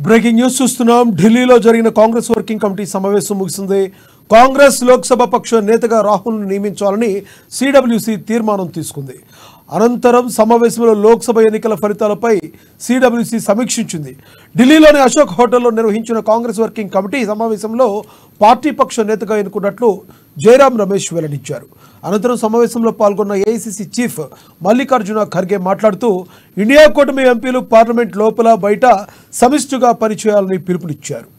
Breaking news చూస్తున్నాం. ఢిల్లీలో జరిగిన కాంగ్రెస్ వర్కింగ్ కమిటీ సమావేశం ముగిసింది. కాంగ్రెస్ లోక్సభ పక్ష నేతగా రాహుల్ను నియమించాలని సిడబ్ల్యూసి తీర్మానం తీసుకుంది. అనంతరం సమావేశంలో లోక్సభ ఎన్నికల ఫలితాలపై సిడబ్ల్యూసి సమీక్షించింది. ఢిల్లీలోని అశోక్ హోటల్లో నిర్వహించిన కాంగ్రెస్ వర్కింగ్ కమిటీ సమావేశంలో పార్టీ పక్ష నేతగా ఎన్నుకున్నట్లు జయరాం రమేష్ వెల్లడించారు. అనంతరం సమావేశంలో పాల్గొన్న ఏఐసిసి చీఫ్ మల్లికార్జున ఖర్గే మాట్లాడుతూ ఇండియా కూటమి ఎంపీలు పార్లమెంట్ లోపల బయట సమిష్టిగా పనిచేయాలని పిలుపునిచ్చారు.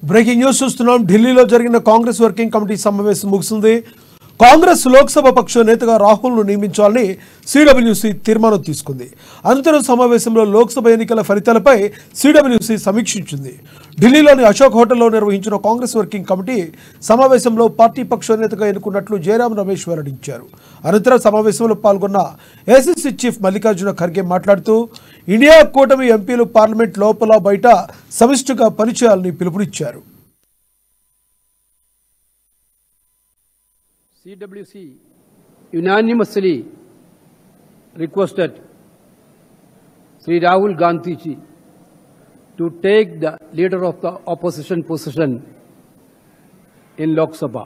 బ్రేకింగ్ న్యూస్ చూస్తున్నాం. ఢిల్లీలో జరిగిన కాంగ్రెస్ వర్కింగ్ కమిటీ సమావేశం ముగిసింది. కాంగ్రెస్ లోక్సభ పక్ష నేతగా రాహుల్ను నియమించాలని సిడబ్ల్యూసి తీర్మానం తీసుకుంది. అనంతరం సమావేశంలో లోక్సభ ఎన్నికల ఫలితాలపై సిడబ్ల్యూసి సమీక్షించింది. ఢిల్లీలోని అశోక్ హోటల్లో నిర్వహించిన కాంగ్రెస్ వర్కింగ్ కమిటీ సమావేశంలో పార్టీ పక్ష నేతగా ఎన్నుకున్నట్లు జయరాం రమేష్ వెల్లడించారు. అనంతరం సమావేశంలో పాల్గొన్న ఏఐసిసి చీఫ్ మల్లికార్జున ఖర్గే మాట్లాడుతూ ఇండియా కూటమి ఎంపీలు పార్లమెంట్ లోపల బయట సమిష్టిగా పనిచేయాలని పిలుపునిచ్చారు. CWC unanimously requested Sri Rahul Gandhi ji to take the leader of the opposition position in Lok Sabha.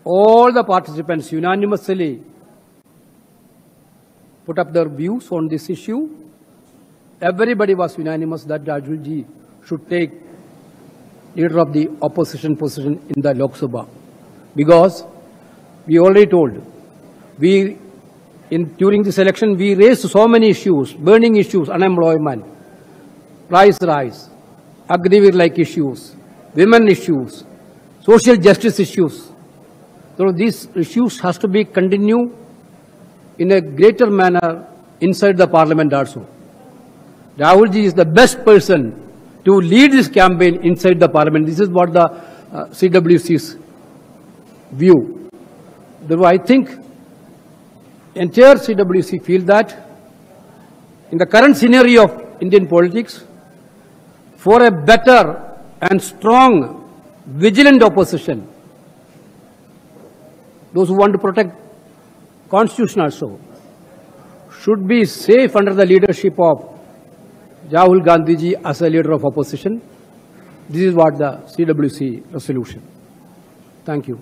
All the participants unanimously put up their views on this issue. Everybody was unanimous that Rahul ji should take leader of the opposition position in the Lok Sabha, because we already told, during this election we raised so many issues, burning issues, unemployment, price rise, Agniveer-like issues, women issues, social justice issues. So these issues has to be continued in a greater manner inside the parliament also. Rahul ji is the best person to lead this campaign inside the parliament. This is what the CWC's view. Therefore, I think entire CWC feel that in the current scenario of Indian politics, for a better and strong, vigilant opposition, those who want to protect Constitution also, should be safe under the leadership of Rahul Gandhi ji as a leader of opposition. This is what the CWC resolution. Thank you.